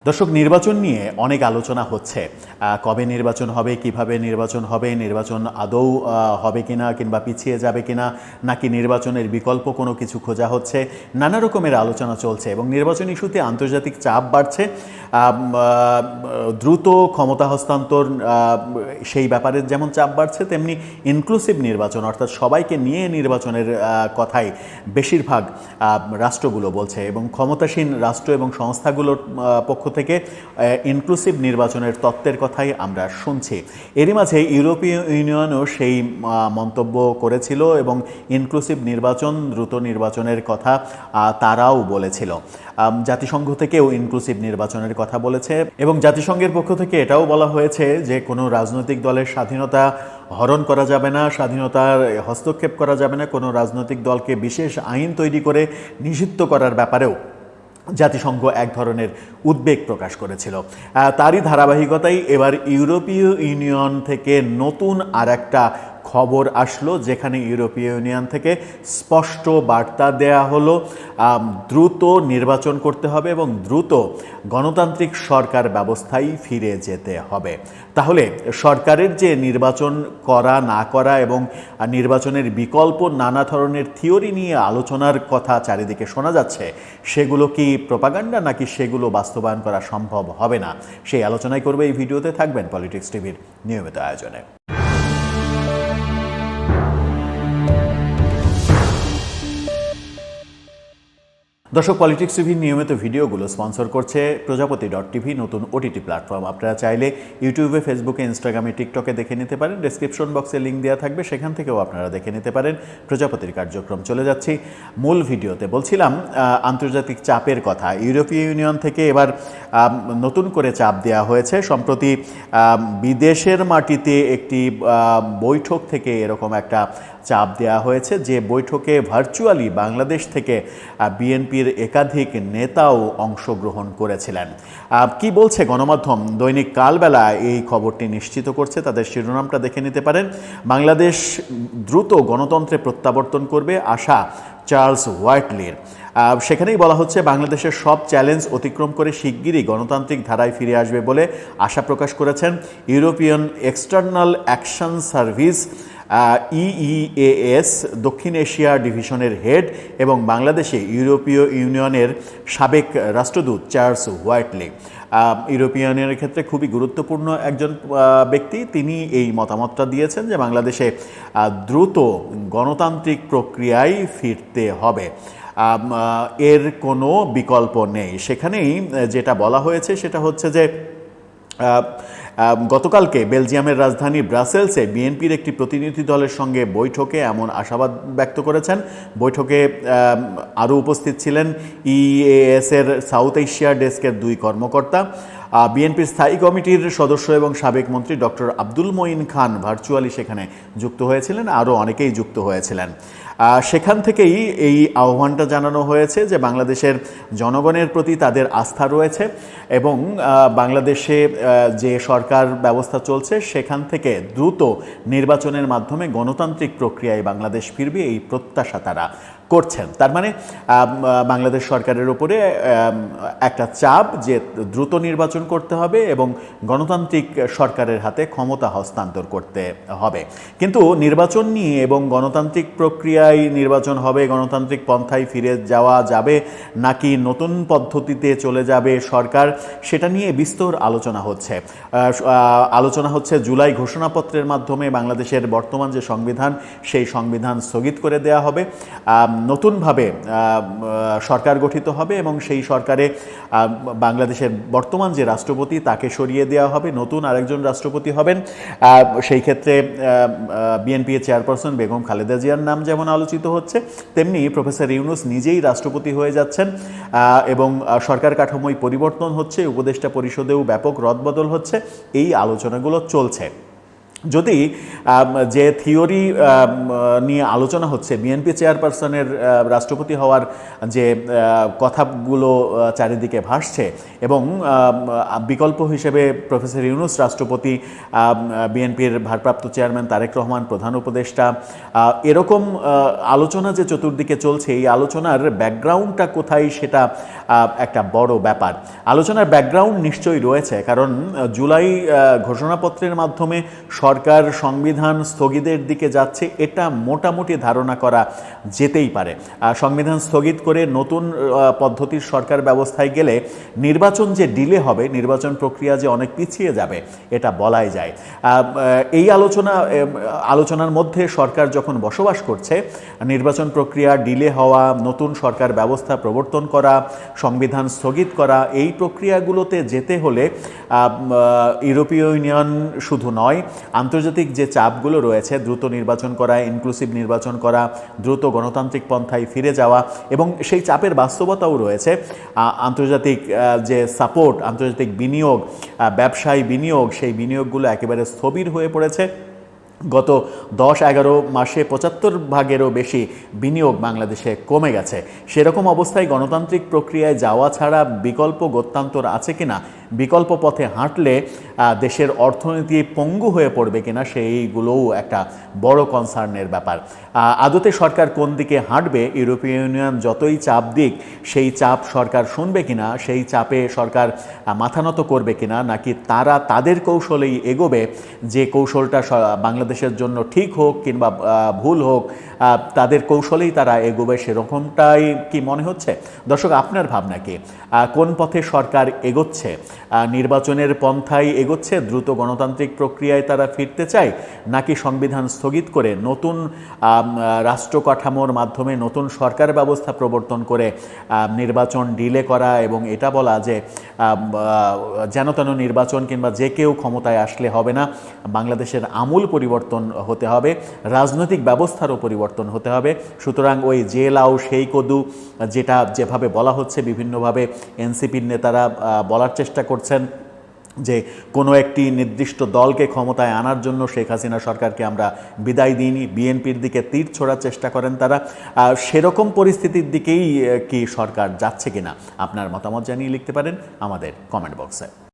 দর্শক, নির্বাচন নিয়ে অনেক আলোচনা হচ্ছে। কবে নির্বাচন হবে, কিভাবে নির্বাচন হবে, নির্বাচন আদৌ হবে কিনা কিংবা পিছিয়ে যাবে কিনা, নাকি নির্বাচনের বিকল্প কোনো কিছু খোঁজা হচ্ছে, নানা রকমের আলোচনা চলছে এবং নির্বাচন ইস্যুতে আন্তর্জাতিক চাপ বাড়ছে। দ্রুত ক্ষমতা হস্তান্তর, সেই ব্যাপারে যেমন চাপ বাড়ছে, তেমনি ইনক্লুসিভ নির্বাচন অর্থাৎ সবাইকে নিয়ে নির্বাচনের কথাই বেশিরভাগ রাষ্ট্রগুলো বলছে এবং ক্ষমতাসীন রাষ্ট্র এবং সংস্থাগুলোর পক্ষ থেকে ইনক্লুসিভ নির্বাচনের তত্ত্বের কথাই আমরা শুনছি। এরই মাঝে ইউরোপীয় ইউনিয়নও সেই মন্তব্য করেছিল এবং ইনক্লুসিভ নির্বাচন, দ্রুত নির্বাচনের কথা তারাও বলেছিল। জাতিসংঘ থেকেও ইনক্লুসিভ নির্বাচনের কথা বলেছে এবং জাতিসংঘের পক্ষ থেকে এটাও বলা হয়েছে যে কোনো রাজনৈতিক দলের স্বাধীনতা হরণ করা যাবে না, স্বাধীনতার হস্তক্ষেপ করা যাবে না, কোনো রাজনৈতিক দলকে বিশেষ আইন তৈরি করে নিষিদ্ধ করার ব্যাপারেও জাতিসংঘ এক ধরনের উদ্বেগ প্রকাশ করেছিল। তারই ধারাবাহিকতায় এবার ইউরোপীয় ইউনিয়ন থেকে নতুন আর একটা খবর আসলো, যেখানে ইউরোপীয় ইউনিয়ন থেকে স্পষ্ট বার্তা দেয়া হলো দ্রুত নির্বাচন করতে হবে এবং দ্রুত গণতান্ত্রিক সরকার ব্যবস্থায় ফিরে যেতে হবে। তাহলে সরকারের যে নির্বাচন করা না করা এবং নির্বাচনের বিকল্প নানা ধরনের থিওরি নিয়ে আলোচনার কথা চারিদিকে শোনা যাচ্ছে, সেগুলো কি প্রোপাগান্ডা নাকি সেগুলো বাস্তবায়ন করা সম্ভব হবে না, সেই আলোচনাই করবে এই ভিডিওতে। থাকবেন পলিটিক্স টিভির নিয়মিত আয়োজনে। দর্শক, পলিটিক্স টিভির নিয়মিত ভিডিওগুলো স্পন্সর করছে প্রজাপতি.টিভি, নতুন ওটিটি প্ল্যাটফর্ম। আপনারা চাইলে ইউটিউবে, ফেসবুকে, ইনস্টাগ্রামে, টিকটকে দেখে নিতে পারেন। ডেসক্রিপশন বক্সে লিঙ্ক দেওয়া থাকবে, সেখান থেকেও আপনারা দেখে নিতে পারেন প্রজাপতির কার্যক্রম। চলে যাচ্ছি মূল ভিডিওতে। বলছিলাম আন্তর্জাতিক চাপের কথা। ইউরোপীয় ইউনিয়ন থেকে এবার নতুন করে চাপ দেওয়া হয়েছে। সম্প্রতি বিদেশের মাটিতে একটি বৈঠক থেকে এরকম একটা চাপ দেওয়া হয়েছে, যে বৈঠকে ভার্চুয়ালি বাংলাদেশ থেকে বিএনপির একাধিক নেতাও অংশগ্রহণ করেছিলেন। কি বলছে গণমাধ্যম? দৈনিক কালবেলা এই খবরটি নিশ্চিত করছে, তাদের শিরোনামটা দেখে নিতে পারেন। বাংলাদেশ দ্রুত গণতন্ত্রে প্রত্যাবর্তন করবে আশা চার্লস হোয়াইটলির। সেখানেই বলা হচ্ছে বাংলাদেশের সব চ্যালেঞ্জ অতিক্রম করে শিগগিরই গণতান্ত্রিক ধারায় ফিরে আসবে বলে আশা প্রকাশ করেছেন European external action service EEAS দক্ষিণ এশিয়া ডিভিশনের হেড এবং বাংলাদেশে ইউরোপীয় ইউনিয়নের সাবেক রাষ্ট্রদূত চার্লস হোয়াইটলি। ইউরোপীয় ইউনিয়নের ক্ষেত্রে খুবই গুরুত্বপূর্ণ একজন ব্যক্তি। তিনি এই মতামতটা দিয়েছেন যে বাংলাদেশে দ্রুত গণতান্ত্রিক প্রক্রিয়ায় ফিরতে হবে, এর কোনো বিকল্প নেই। সেখানেই যেটা বলা হয়েছে সেটা হচ্ছে যে গতকালকে বেলজিয়ামের রাজধানী ব্রাসেলসে বিএনপির একটি প্রতিনিধি দলের সঙ্গে বৈঠকে এমন আশাবাদ ব্যক্ত করেছেন। বৈঠকে আরও উপস্থিত ছিলেন EEAS-এর সাউথ এশিয়া ডেস্কের 2 কর্মকর্তা। বিএনপির স্থায়ী কমিটির সদস্য এবং সাবেক মন্ত্রী ডক্টর আব্দুল মঈন খান ভার্চুয়ালি সেখানে যুক্ত হয়েছিলেন, আরও অনেকেই যুক্ত হয়েছিলেন। সেখান থেকেই এই আহ্বানটা জানানো হয়েছে যে বাংলাদেশের জনগণের প্রতি তাদের আস্থা রয়েছে এবং বাংলাদেশে যে সরকার ব্যবস্থা চলছে সেখান থেকে দ্রুত নির্বাচনের মাধ্যমে গণতান্ত্রিক প্রক্রিয়ায় বাংলাদেশ ফিরবে, এই প্রত্যাশা তারা করছেন। তার মানে বাংলাদেশ সরকারের উপরে একটা চাপ যে দ্রুত নির্বাচন করতে হবে এবং গণতান্ত্রিক সরকারের হাতে ক্ষমতা হস্তান্তর করতে হবে। কিন্তু নির্বাচন নিয়ে এবং গণতান্ত্রিক প্রক্রিয়ায় নির্বাচন হবে, গণতান্ত্রিক পন্থায় ফিরে যাওয়া যাবে নাকি নতুন পদ্ধতিতে চলে যাবে সরকার, সেটা নিয়ে বিস্তর আলোচনা হচ্ছে। জুলাই ঘোষণাপত্রের মাধ্যমে বাংলাদেশের বর্তমান যে সংবিধান, সেই সংবিধান স্থগিত করে দেয়া হবে, নতুনভাবে সরকার গঠিত হবে এবং সেই সরকারে বাংলাদেশের বর্তমান যে রাষ্ট্রপতি তাকে সরিয়ে দেওয়া হবে, নতুন আরেকজন রাষ্ট্রপতি হবেন। সেই ক্ষেত্রে বিএনপি চেয়ারপারসন বেগম খালেদা জিয়ার নাম যেমন আলোচিত হচ্ছে, তেমনি প্রফেসর ইউনূস নিজেই রাষ্ট্রপতি হয়ে যাচ্ছেন এবং সরকার কাঠামোয় পরিবর্তন হচ্ছে, উপদেষ্টা পরিষদেও ব্যাপক রদবদল হচ্ছে। এই আলোচনাগুলো চলছে। যদি যে থিওরি নিয়ে আলোচনা হচ্ছে বিএনপি চেয়ারপারসনের রাষ্ট্রপতি হওয়ার যে কথাগুলো চারিদিকে ভাসছে এবং বিকল্প হিসেবে প্রফেসর ইউনূস রাষ্ট্রপতি, বিএনপির ভারপ্রাপ্ত চেয়ারম্যান তারেক রহমান প্রধান উপদেষ্টা, এরকম আলোচনা যে চতুর্দিকে চলছে, এই আলোচনার ব্যাকগ্রাউন্ডটা কোথায় সেটা একটা বড় ব্যাপার। আলোচনার ব্যাকগ্রাউন্ড নিশ্চয়ই রয়েছে, কারণ জুলাই ঘোষণাপত্রের মাধ্যমে সরকার সংবিধান স্থগিতের দিকে যাচ্ছে, এটা মোটামুটি ধারণা করা যেতেই পারে। সংবিধান স্থগিত করে নতুন পদ্ধতির সরকার ব্যবস্থায় গেলে নির্বাচন যে ডিলে হবে, নির্বাচন প্রক্রিয়া যে অনেক পিছিয়ে যাবে, এটা বলাই যায়। এই আলোচনার মধ্যে সরকার যখন বসবাস করছে, নির্বাচন প্রক্রিয়া ডিলে হওয়া, নতুন সরকার ব্যবস্থা প্রবর্তন করা, সংবিধান স্থগিত করা, এই প্রক্রিয়াগুলোতে যেতে হলে ইউরোপীয় ইউনিয়ন শুধু নয়, আন্তর্জাতিক যে চাপগুলো রয়েছে, দ্রুত নির্বাচন করা, ইনক্লুসিভ নির্বাচন করা, দ্রুত গণতান্ত্রিক পন্থায় ফিরে যাওয়া, এবং সেই চাপের বাস্তবতাও রয়েছে। আন্তর্জাতিক যে সাপোর্ট, আন্তর্জাতিক বিনিয়োগ, ব্যবসায়ী বিনিয়োগ, সেই বিনিয়োগগুলো একেবারে স্থবির হয়ে পড়েছে। গত 10-11 মাসে 75% বেশি বিনিয়োগ বাংলাদেশে কমে গেছে। সেরকম অবস্থায় গণতান্ত্রিক প্রক্রিয়ায় যাওয়া ছাড়া বিকল্প গত্যন্তর আছে কিনা, বিকল্প পথে হাঁটলে দেশের অর্থনীতি পঙ্গু হয়ে পড়বে কিনা, সেইগুলোও একটা বড় কনসার্নের ব্যাপার। আদতে সরকার কোন দিকে হাঁটবে, ইউরোপীয় ইউনিয়ন যতই চাপ দিক, সেই চাপ সরকার শুনবে কিনা, সেই চাপে সরকার মাথা নত করবে কিনা, নাকি তারা তাদের কৌশলেই এগোবে, যে কৌশলটা বাংলাদেশের জন্য ঠিক হোক কিংবা ভুল হোক, তাদের কৌশলেই তারা এগোবে, সেরকমটাই কি মনে হচ্ছে? দর্শক, আপনার ভাবনা কি? কোন পথে সরকার এগোচ্ছে? নির্বাচনের পন্থায় এগোচ্ছে, দ্রুত গণতান্ত্রিক প্রক্রিয়ায় তারা ফিরতে চায়, নাকি সংবিধান স্থগিত করে নতুন রাষ্ট্র কাঠামোর মাধ্যমে নতুন সরকার ব্যবস্থা প্রবর্তন করে নির্বাচন ডিলে করা এবং এটা বলা যে যেন তেন নির্বাচন কিংবা যে কেউ ক্ষমতায় আসলে হবে না, বাংলাদেশের আমূল পরিবর্তন হতে হবে, রাজনৈতিক ব্যবস্থারও পরিবর্তন হতে হবে। সুতরাং ওই যে লাউ সেই কদু, যেটা যেভাবে বলা হচ্ছে, বিভিন্নভাবে এনসিপির নেতারা বলার চেষ্টা করছেন যে কোনো একটি নির্দিষ্ট দলকে ক্ষমতায় আনার জন্য শেখ হাসিনা সরকারকে আমরা বিদায় দিইনি, বিএনপির দিকে তীর ছোড়ার চেষ্টা করেন তারা। সেরকম পরিস্থিতির দিকেই কি সরকার যাচ্ছে কিনা, আপনার মতামত জানিয়ে লিখতে পারেন আমাদের কমেন্ট বক্সে।